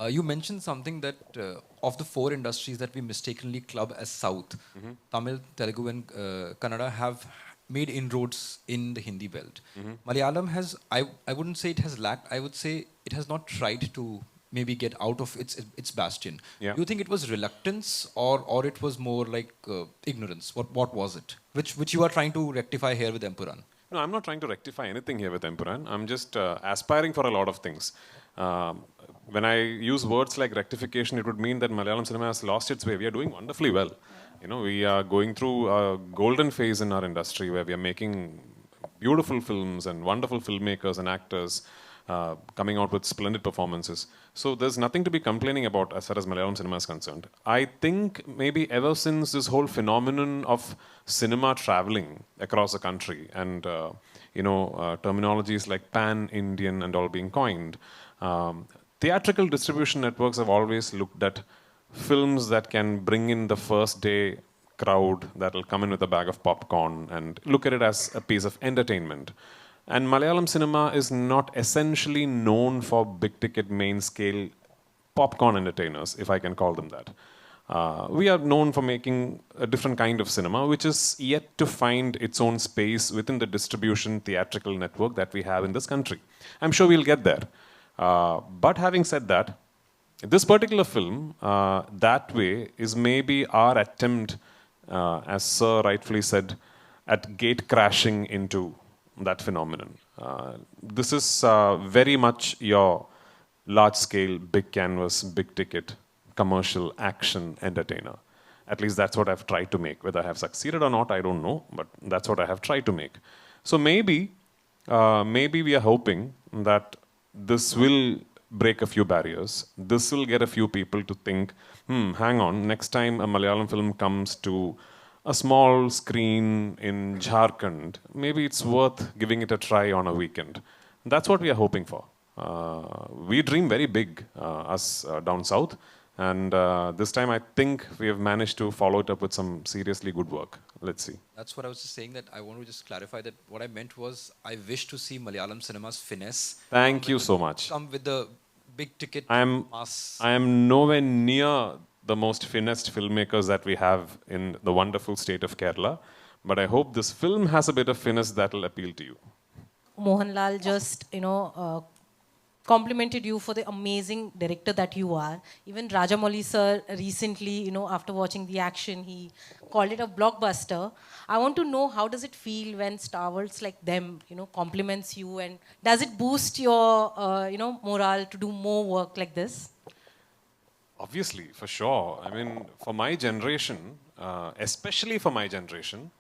You mentioned something that of the four industries that we mistakenly club as South, Tamil, Telugu, and Kannada have made inroads in the Hindi belt. Malayalam has, I wouldn't say it has lacked, I would say it has not tried to maybe get out of its bastion. Yeah. Do you think it was reluctance or it was more like ignorance? What was it? Which you are trying to rectify here with Empuran? No, I'm not trying to rectify anything here with Empuran. I'm just aspiring for a lot of things. When I use words like rectification, it would mean that Malayalam cinema has lost its way. We are doing wonderfully well. You know, we are going through a golden phase in our industry where we are making beautiful films and wonderful filmmakers and actors coming out with splendid performances. So there's nothing to be complaining about as far as Malayalam cinema is concerned. I think maybe ever since this whole phenomenon of cinema traveling across the country and terminologies like pan-Indian and all being coined, theatrical distribution networks have always looked at films that can bring in the first day crowd that will come in with a bag of popcorn and look at it as a piece of entertainment. And Malayalam cinema is not essentially known for big ticket main scale popcorn entertainers, if I can call them that. We are known for making a different kind of cinema, which is yet to find its own space within the distribution theatrical network that we have in this country. I'm sure we'll get there. But having said that, this particular film, that way, is maybe our attempt, as Sir rightfully said, at gate crashing into that phenomenon. This is very much your large-scale, big canvas, big ticket, commercial action entertainer. At least that's what I've tried to make. Whether I have succeeded or not, I don't know, but that's what I have tried to make. So maybe we are hoping that this will break a few barriers. This will get a few people to think, hang on, next time a Malayalam film comes to a small screen in Jharkhand, maybe it's worth giving it a try on a weekend. That's what we are hoping for. We dream very big, us down south, and this time I think we have managed to follow it up with some seriously good work. Let's see. That's what I was just saying, that I want to just clarify that what I meant was I wish to see Malayalam cinema's finesse. Thank you so much. Come with the big ticket mass. I am nowhere near the most finessed filmmakers that we have in the wonderful state of Kerala, but I hope this film has a bit of finesse that will appeal to you. Mohanlal just, complimented you for the amazing director that you are. Even Rajamouli sir recently, after watching the action, he called it a blockbuster. I want to know, how does it feel when stalwarts like them, compliments you, and does it boost your, morale to do more work like this? Obviously, for sure. I mean, for my generation, especially for my generation,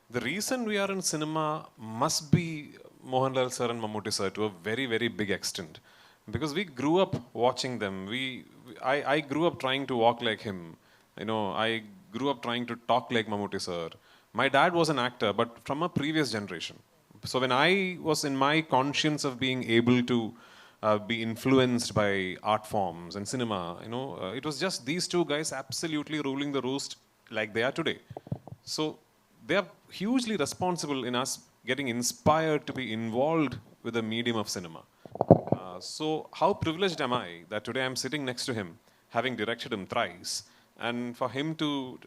the reason we are in cinema must be Mohanlal sir and Mammootty sir to a very, very big extent. Because we grew up watching them. I grew up trying to walk like him. I grew up trying to talk like Mammootty sir. My dad was an actor, but from a previous generation. So when I was in my conscience of being able to be influenced by art forms and cinema, it was just these two guys absolutely ruling the roost like they are today. So they are hugely responsible in us getting inspired to be involved with the medium of cinema. So how privileged am I that today I'm sitting next to him, having directed him thrice, and for him to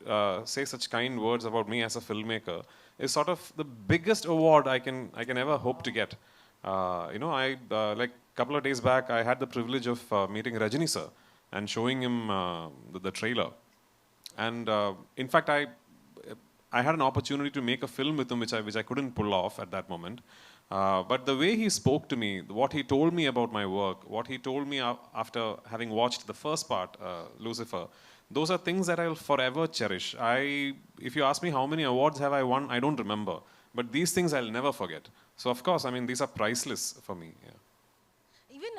say such kind words about me as a filmmaker is sort of the biggest award I can ever hope to get. Like a couple of days back, I had the privilege of meeting Rajini sir and showing him the trailer. And in fact, I had an opportunity to make a film with him, which I couldn't pull off at that moment. But the way he spoke to me, what he told me about my work, what he told me after having watched the first part, Lucifer, those are things that I'll forever cherish. If you ask me how many awards have I won, I don't remember. But these things I'll never forget. So of course, I mean, these are priceless for me. Yeah. Even,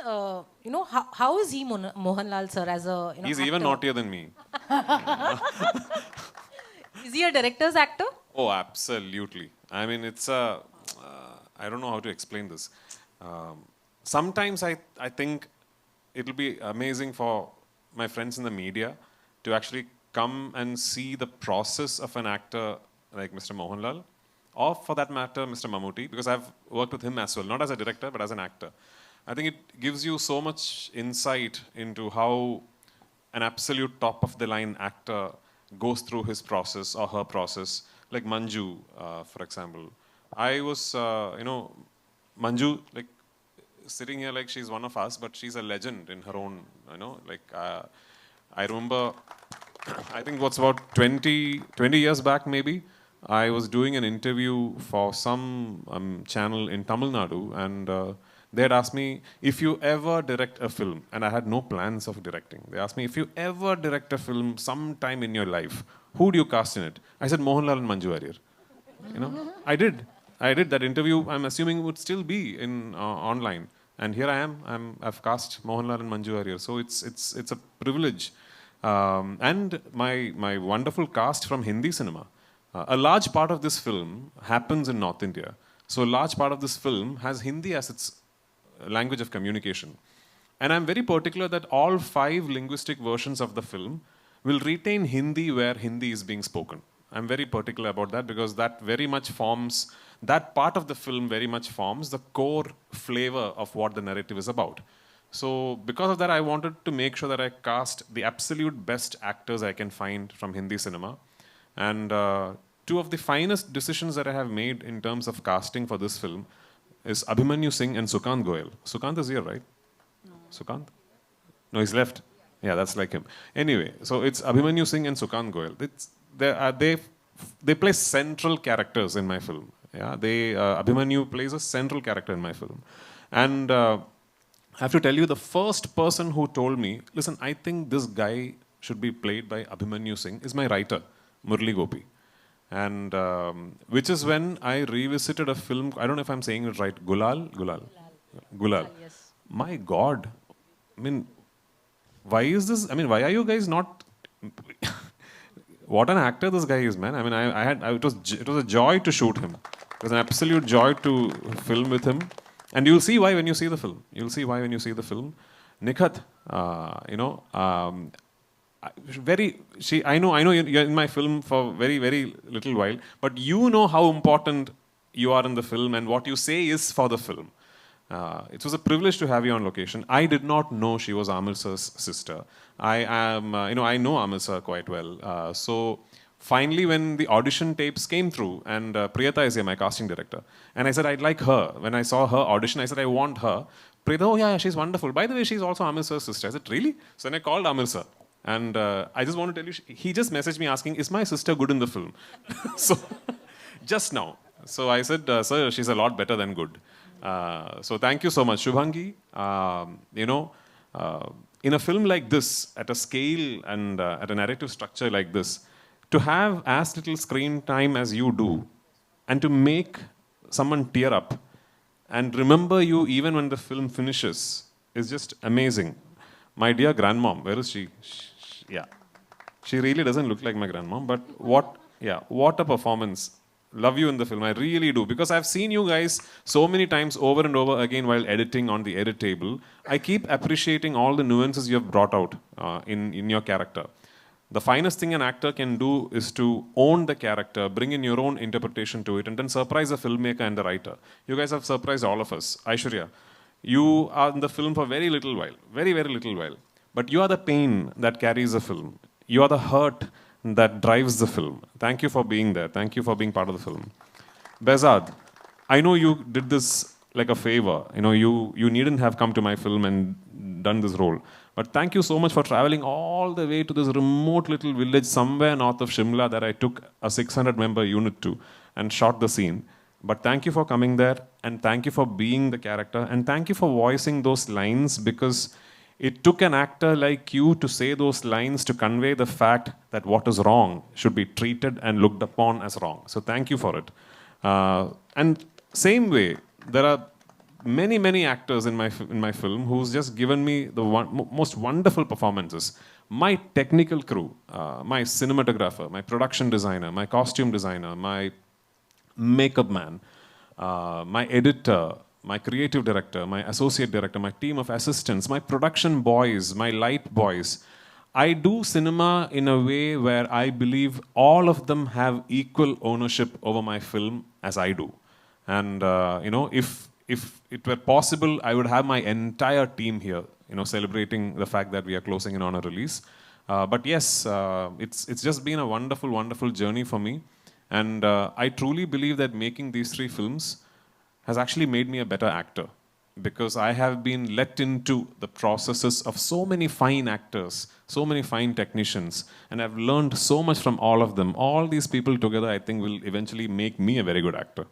how is he, Mohanlal sir, as a He's actor? even naughtier than me. Is he a director's actor? Oh, absolutely. I mean, it's a... I don't know how to explain this. Sometimes I think it'll be amazing for my friends in the media to actually come and see the process of an actor like Mr. Mohanlal, or for that matter, Mr. Mammootty, because I've worked with him as well, not as a director, but as an actor. I think it gives you so much insight into how an absolute top of the line actor goes through his process or her process. Like Manju, for example. I was, Manju, like sitting here like she's one of us, but she's a legend in her own, I remember, I think what's about 20 years back maybe, I was doing an interview for some channel in Tamil Nadu, and they had asked me, if you ever direct a film, and I had no plans of directing. They asked me, if you ever direct a film sometime in your life, who do you cast in it? I said, Mohanlal and Manju Warrier. I did. I did that interview. I'm assuming would still be in online, and here I am. I've cast Mohanlal and Manju Warrier. So it's a privilege, and my wonderful cast from Hindi cinema. A large part of this film happens in North India. So a large part of this film has Hindi as its language of communication. And I'm very particular that all 5 linguistic versions of the film will retain Hindi where Hindi is being spoken. I'm very particular about that because that very much forms, that part of the film very much forms the core flavor of what the narrative is about. So because of that, I wanted to make sure that I cast the absolute best actors I can find from Hindi cinema. And 2 of the finest decisions that I have made in terms of casting for this film is Abhimanyu Singh and Sukant Goyal. Sukant is here, right? No. Sukant? No, he's left. Yeah, that's like him. Anyway, so it's Abhimanyu Singh and Sukant Goyal. They play central characters in my film. Yeah, Abhimanyu plays a central character in my film. And I have to tell you, the first person who told me, listen, I think this guy should be played by Abhimanyu Singh is my writer. Murli Gopi. And which is when I revisited a film, I don't know if I'm saying it right, Gulal. Yes. My God. I mean, why is this? I mean, why are you guys not? What an actor this guy is, man. I mean, it was a joy to shoot him. It was an absolute joy to film with him. And you'll see why when you see the film. You'll see why when you see the film. Nikhat, I know you're in my film for very, very little while, but you know how important you are in the film and what you say is for the film. It was a privilege to have you on location. I did not know she was Amir sir's sister. I know Amir sir quite well. So finally, when the audition tapes came through, and Priyata is here, my casting director, and I said, I'd like her. When I saw her audition, I said, I want her. Priyata, oh yeah, she's wonderful. By the way, she's also Amir sir's sister. I said, really? So then I called Amir sir. And I just want to tell you, he just messaged me asking, is my sister good in the film? So, just now. So I said, sir, she's a lot better than good. So thank you so much. Shubhangi, in a film like this, at a scale and at a narrative structure like this, to have as little screen time as you do, and to make someone tear up, and remember you even when the film finishes, is just amazing. My dear grandmom, where is she? Yeah. She really doesn't look like my grandmom, but what a performance. Love you in the film, I really do. Because I've seen you guys so many times over and over again while editing on the edit table. I keep appreciating all the nuances you have brought out in your character. The finest thing an actor can do is to own the character, bring in your own interpretation to it, and then surprise the filmmaker and the writer. You guys have surprised all of us. Aishwarya, you are in the film for very little while, very, very little while. But you are the pain that carries the film. You are the hurt that drives the film. Thank you for being there. Thank you for being part of the film. Behzad, I know you did this like a favor. You needn't have come to my film and done this role. But thank you so much for traveling all the way to this remote little village somewhere north of Shimla that I took a 600-member unit to and shot the scene. But thank you for coming there, and thank you for being the character, and thank you for voicing those lines, because it took an actor like you to say those lines to convey the fact that what is wrong should be treated and looked upon as wrong. So thank you for it. And same way, there are many, many actors in my film who's just given me the most wonderful performances. My technical crew, my cinematographer, my production designer, my costume designer, my makeup man, my editor, my creative director, my associate director, my team of assistants, my production boys, my light boys. I do cinema in a way where I believe all of them have equal ownership over my film as I do. And if if it were possible, I would have my entire team here, celebrating the fact that we are closing in on a release. But yes, it's just been a wonderful, wonderful journey for me. And I truly believe that making these 3 films has actually made me a better actor, because I have been let into the processes of so many fine actors, so many fine technicians, and I've learned so much from all of them. All these people together, I think, will eventually make me a very good actor.